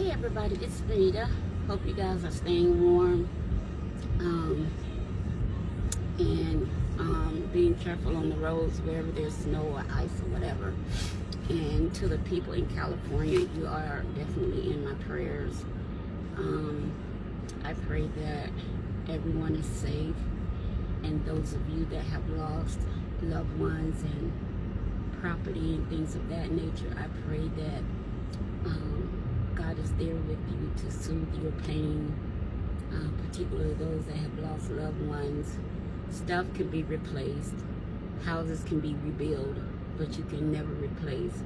Hey everybody, it's Benita. Hope you guys are staying warm and being careful on the roads wherever there's snow or ice or whatever. And to the people in California, you are definitely in my prayers. I pray that everyone is safe, and those of you that have lost loved ones and property and things of that nature, I pray that God is there with you to soothe your pain, particularly those that have lost loved ones. Stuff can be replaced, houses can be rebuilt, but you can never replace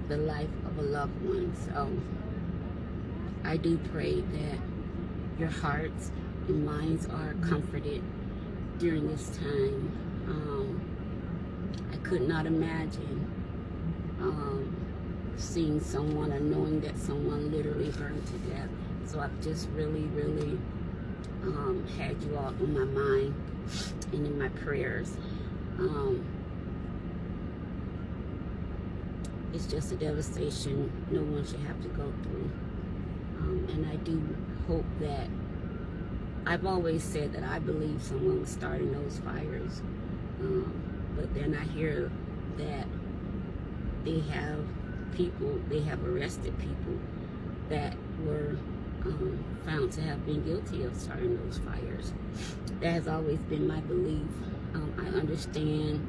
the life of a loved one. So I do pray that your hearts and minds are comforted during this time. I could not imagine seeing someone or knowing that someone literally burned to death. So I've just really had you all on my mind and in my prayers. It's just a devastation no one should have to go through. And I do hope that, I've always said that I believe someone was starting those fires. But then I hear that they have arrested people that were found to have been guilty of starting those fires. That has always been my belief. I understand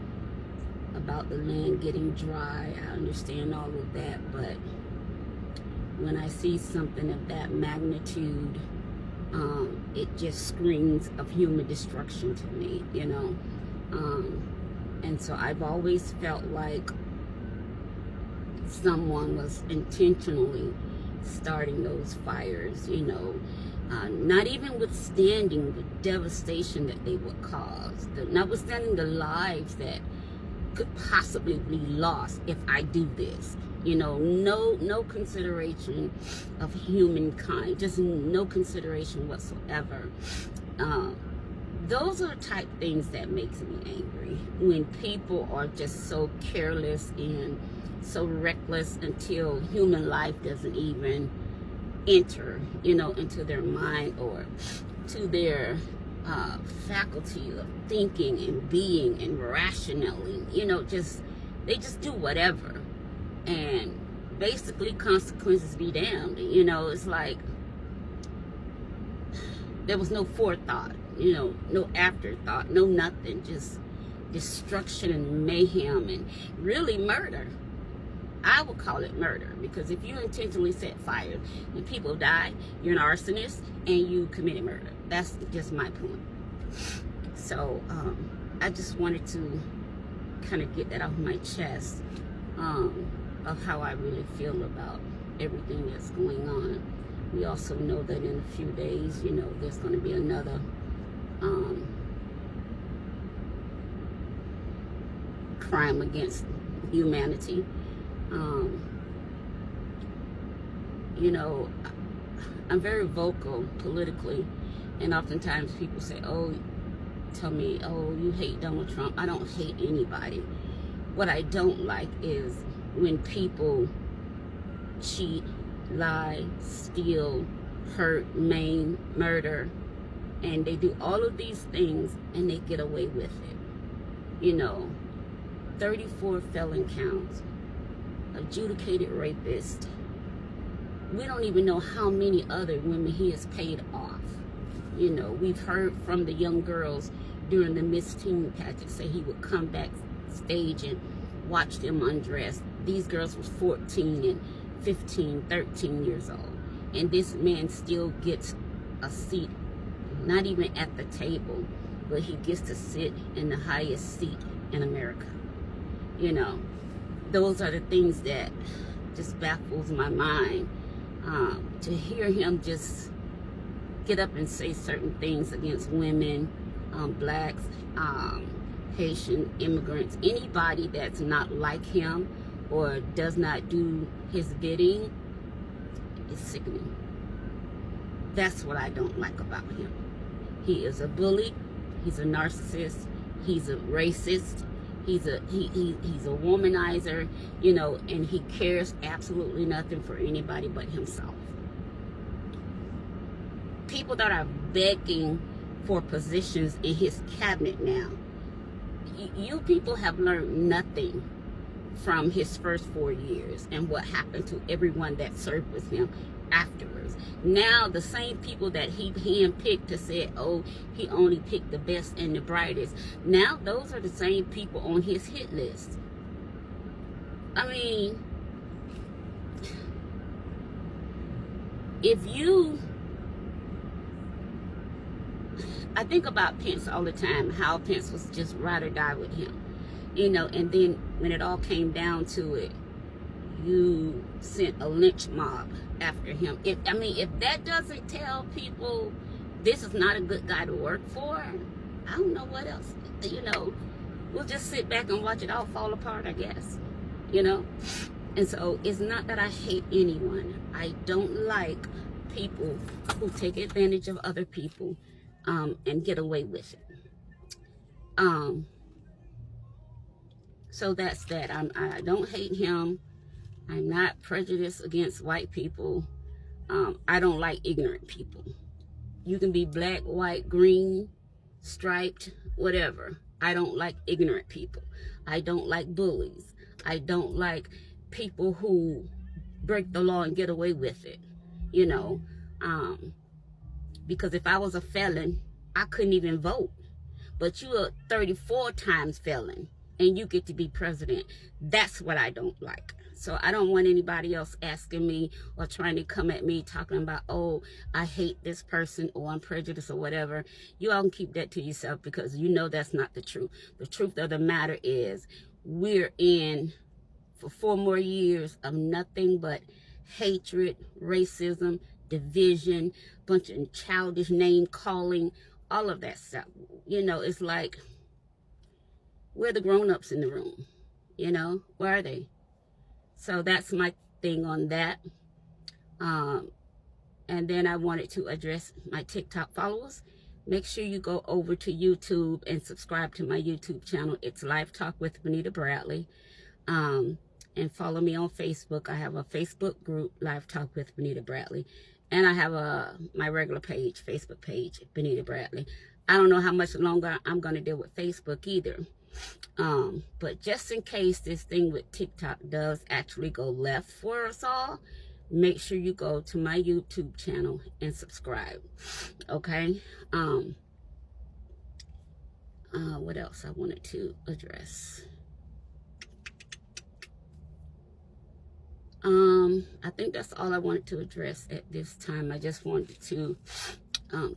about the land getting dry. I understand all of that, but when I see something of that magnitude, it just screams of human destruction to me, you know. And so I've always felt like someone was intentionally starting those fires, you know, not even withstanding the devastation that they would cause, notwithstanding the lives that could possibly be lost if I do this, you know, no consideration of humankind, just no consideration whatsoever. Those are the type things that makes me angry, when people are just so careless and so reckless until human life doesn't even enter, you know, into their mind or to their faculty of thinking and being and rationally, you know, they just do whatever, and basically consequences be damned. You know, it's like there was no forethought, you know, no afterthought, no nothing, just destruction and mayhem and really murder. I would call it murder, because if you intentionally set fire and people die, you're an arsonist and you committed murder. That's just my point. So I just wanted to kind of get that off my chest, of how I really feel about everything that's going on. We also know that in a few days, you know, there's going to be another crime against humanity. You know, I'm very vocal politically, and oftentimes people say, oh, tell me, oh, you hate Donald Trump. I don't hate anybody. What I don't like is when people cheat, lie, steal, hurt, maim, murder, and they do all of these things and they get away with it. You know, 34 felon counts, adjudicated rapist. We don't even know how many other women he has paid off. You know, we've heard from the young girls during the Miss Teen pageant say he would come backstage and watch them undress. These girls were 14 and 15, 13 years old. And this man still gets a seat, not even at the table, but he gets to sit in the highest seat in America. You know, those are the things that just baffles my mind. To hear him just get up and say certain things against women, blacks, Haitian immigrants, anybody that's not like him or does not do his bidding, is sickening. That's what I don't like about him. He is a bully. He's a narcissist. He's a racist. He's a womanizer, you know, and he cares absolutely nothing for anybody but himself. people that are begging for positions in his cabinet now. You people have learned nothing from his first 4 years and what happened to everyone that served with him afterwards. Now the same people that he handpicked to say, oh, he only picked the best and the brightest, now those are the same people on his hit list. I mean, I think about Pence all the time, how Pence was just ride or die with him, you know, and then when it all came down to it, you sent a lynch mob after him. If that doesn't tell people this is not a good guy to work for, I don't know what else. You know, we'll just sit back and watch it all fall apart, I guess, you know. And so it's not that I hate anyone. I don't like people who take advantage of other people and get away with it. So that's that. I don't hate him. I'm not prejudiced against white people. I don't like ignorant people. You can be black, white, green, striped, whatever. I don't like ignorant people. I don't like bullies. I don't like people who break the law and get away with it, you know. Because if I was a felon, I couldn't even vote. But you're a 34 times felon and you get to be president. That's what I don't like. So I don't want anybody else asking me or trying to come at me talking about, oh, I hate this person or I'm prejudiced or whatever. You all can keep that to yourself because you know that's not the truth. The truth of the matter is we're in for 4 more years of nothing but hatred, racism, division, bunch of childish name calling, all of that stuff. You know, it's like, where are the grown-ups in the room? You know, where are they? So that's my thing on that. And then I wanted to address my TikTok followers. Make sure you go over to YouTube and subscribe to my YouTube channel. It's Live Talk with Benita Bradley. And follow me on Facebook. I have a Facebook group, Live Talk with Benita Bradley. And I have my regular page, Facebook page, Benita Bradley. I don't know how much longer I'm going to deal with Facebook either. But just in case this thing with TikTok does actually go left for us all, make sure you go to my YouTube channel and subscribe. Okay? What else I wanted to address? I think that's all I wanted to address at this time. I just wanted to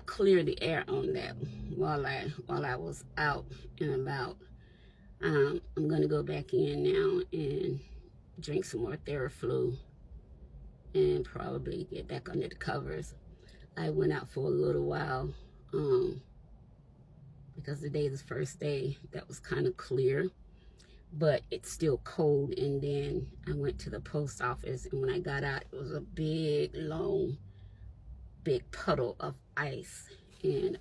clear the air on that while I was out and about. I'm gonna go back in now and drink some more Theraflu and probably get back under the covers. I went out for a little while because today is the first day that was kind of clear, but it's still cold. And then I went to the post office, and when I got out, it was a big, long, big puddle of ice. And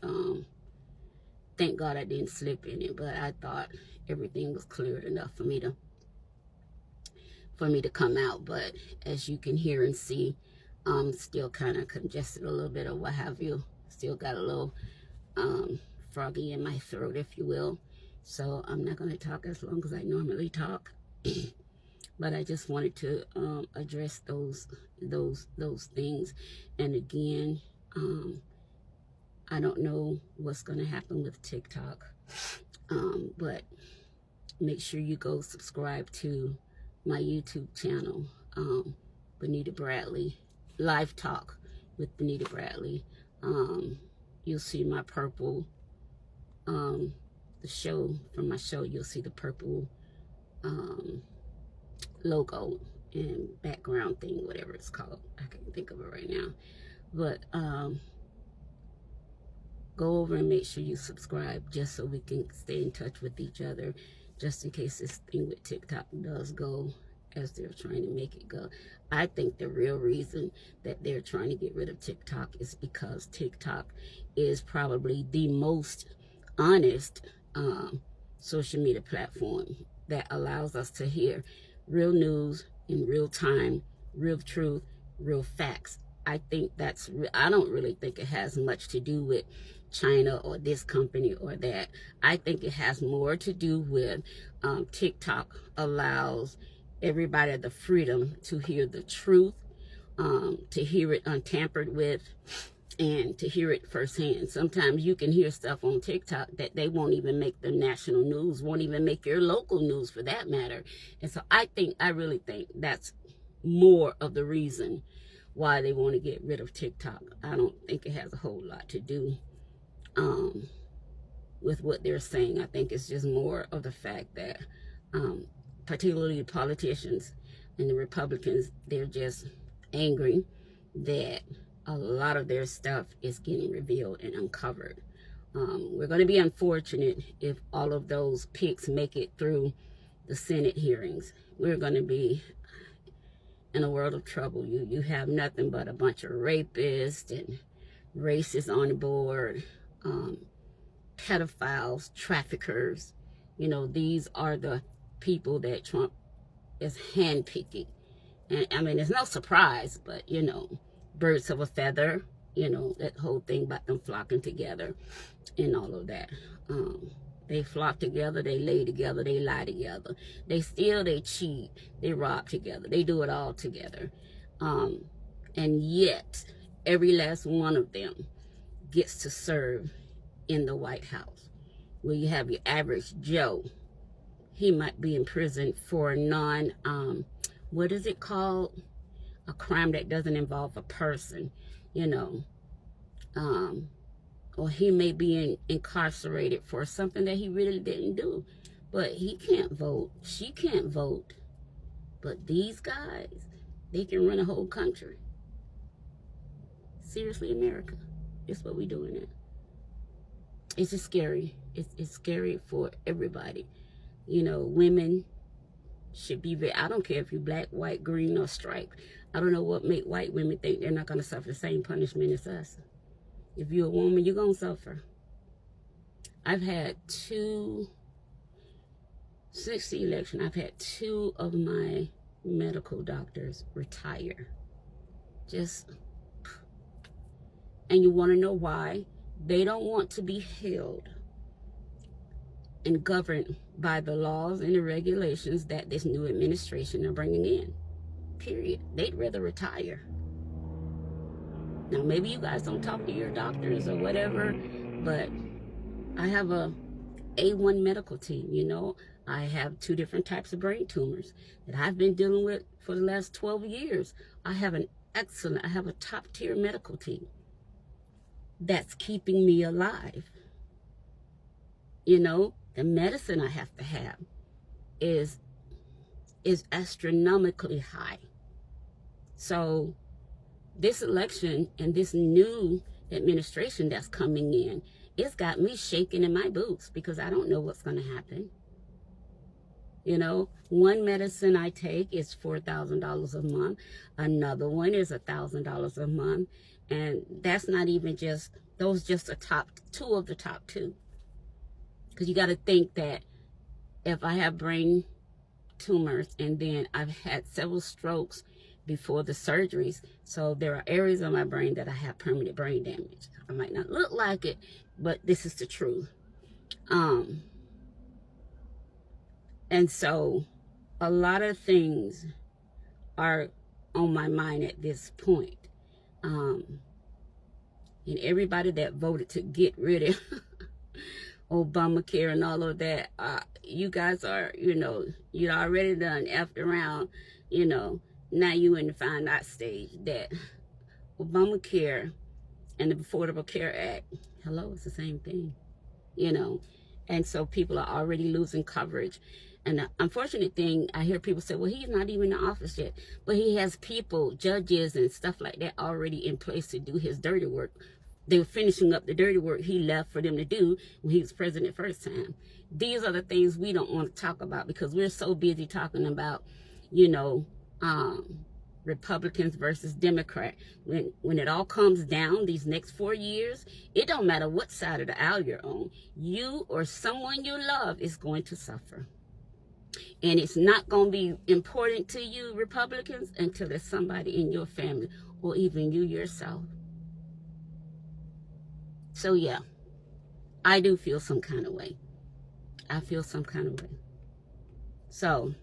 thank God I didn't slip in it, but I thought everything was clear enough for me to come out. But as you can hear and see, still kind of congested a little bit or what have you. Still got a little froggy in my throat, if you will. So I'm not going to talk as long as I normally talk. But I just wanted to address those things. And again, I don't know what's going to happen with TikTok. But make sure you go subscribe to my YouTube channel, Benita Bradley, Live Talk with Benita Bradley. You'll see my purple, the show, from my show, you'll see the purple logo and background thing, whatever it's called. I can't think of it right now. But go over and make sure you subscribe just so we can stay in touch with each other, just in case this thing with TikTok does go as they're trying to make it go. I think the real reason that they're trying to get rid of TikTok is because TikTok is probably the most honest social media platform that allows us to hear real news in real time, real truth, real facts I think I don't really think it has much to do with China or this company or that. I think it has more to do with TikTok allows everybody the freedom to hear the truth, to hear it untampered with, and to hear it firsthand. Sometimes you can hear stuff on TikTok that they won't even make the national news, won't even make your local news for that matter. And so I really think that's more of the reason why they want to get rid of TikTok. I don't think it has a whole lot to do with what they're saying. I think it's just more of the fact that particularly the politicians and the Republicans, they're just angry that a lot of their stuff is getting revealed and uncovered. We're going to be unfortunate if all of those pics make it through the Senate hearings. We're going to be in a world of trouble. You have nothing but a bunch of rapists and racists on the board, pedophiles, traffickers. You know, these are the people that Trump is handpicking. And I mean, it's no surprise, but you know, birds of a feather, you know, that whole thing about them flocking together and all of that. They flock together, they lay together, they lie together. They steal, they cheat, they rob together. They do it all together. And yet, every last one of them gets to serve in the White House. Where you have your average Joe, he might be in prison for a what is it called? A crime that doesn't involve a person, you know. Or he may be incarcerated for something that he really didn't do. But he can't vote. She can't vote. But these guys, they can run a whole country. Seriously, America. It's what we're doing now. It's just scary. It's scary for everybody. You know, women should be I don't care if you're black, white, green, or striped. I don't know what make white women think they're not going to suffer the same punishment as us. If you're a woman, you're going to suffer. I've had since the election, I've had 2 of my medical doctors retire. And you want to know why? They don't want to be held and governed by the laws and the regulations that this new administration are bringing in. Period. They'd rather retire. Now, maybe you guys don't talk to your doctors or whatever, but I have a A1 medical team, you know. I have 2 different types of brain tumors that I've been dealing with for the last 12 years. I have a top-tier medical team that's keeping me alive. You know, the medicine I have to have is astronomically high. So this election and this new administration that's coming in, it's got me shaking in my boots because I don't know what's going to happen. You know, one medicine I take is $4,000 a month. Another one is $1,000 a month. And that's not even those just the top 2 of the top 2. Because you got to think that if I have brain tumors and then I've had several strokes before the surgeries, so there are areas of my brain that I have permanent brain damage. I might not look like it, but this is the truth. And so a lot of things are on my mind at this point. And everybody that voted to get rid of Obamacare and all of that, you guys are, you know, you'd already done effed around, you know. Now you in the find out stage that Obamacare and the Affordable Care Act, hello, it's the same thing, you know. And so people are already losing coverage. And the unfortunate thing, I hear people say, well, he's not even in office yet. But he has people, judges and stuff like that already in place to do his dirty work. They were finishing up the dirty work he left for them to do when he was president first time. These are the things we don't want to talk about because we're so busy talking about, you know, Republicans versus Democrat. When it all comes down these next 4 years, it don't matter what side of the aisle you're on. You or someone you love is going to suffer. And it's not going to be important to you, Republicans, until there's somebody in your family or even you yourself. So yeah, I do feel some kind of way. I feel some kind of way. So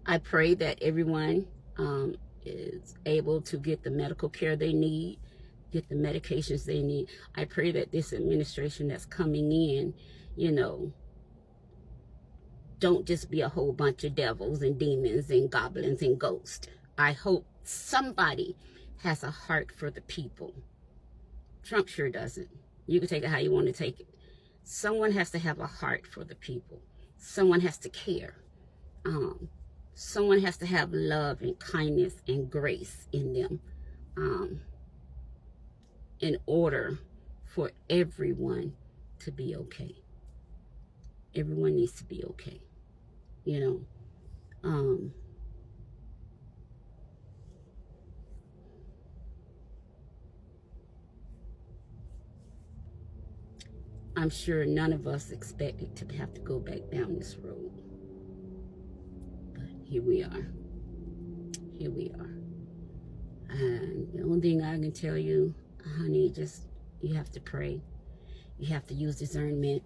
I pray that everyone is able to get the medical care they need, get the medications they need. I pray that this administration that's coming in, you know, don't just be a whole bunch of devils and demons and goblins and ghosts. I hope somebody has a heart for the people. Trump sure doesn't. You can take it how you want to take it. Someone has to have a heart for the people. Someone has to care. Someone has to have love and kindness and grace in them, in order for everyone to be okay. Everyone needs to be okay, you know. I'm sure none of us expected to have to go back down this road. But here we are. Here we are. And the only thing I can tell you, honey, just you have to pray. You have to use discernment.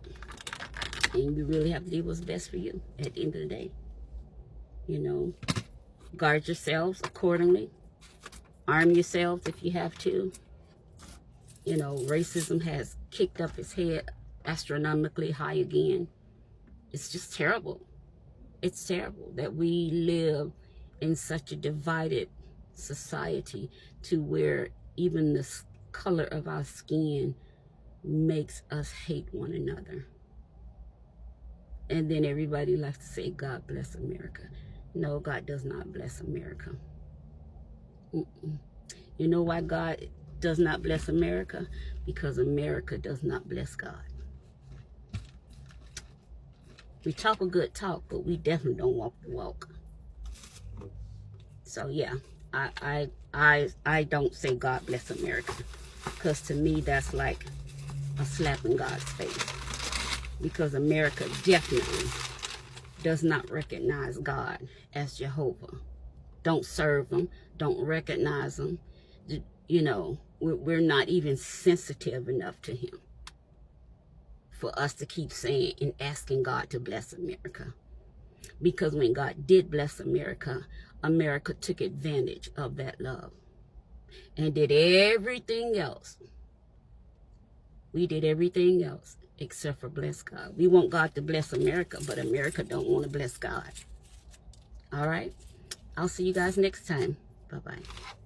And you really have to do what's best for you at the end of the day. You know, guard yourselves accordingly. Arm yourselves if you have to. You know, racism has kicked up its head astronomically high again. It's just terrible. It's terrible that we live in such a divided society to where even the color of our skin makes us hate one another. And then everybody likes to say, God bless America. No, God does not bless America. You know why God does not bless America? Because America does not bless God. We talk a good talk, but we definitely don't walk the walk. So yeah, I don't say God bless America, because to me that's like a slap in God's face. Because America definitely does not recognize God as Jehovah. Don't serve him. Don't recognize him. You know, we're not even sensitive enough to him for us to keep saying and asking God to bless America. Because when God did bless America, America took advantage of that love and did everything else. We did everything else except for bless God. We want God to bless America, but America don't want to bless God. All right? I'll see you guys next time. Bye-bye.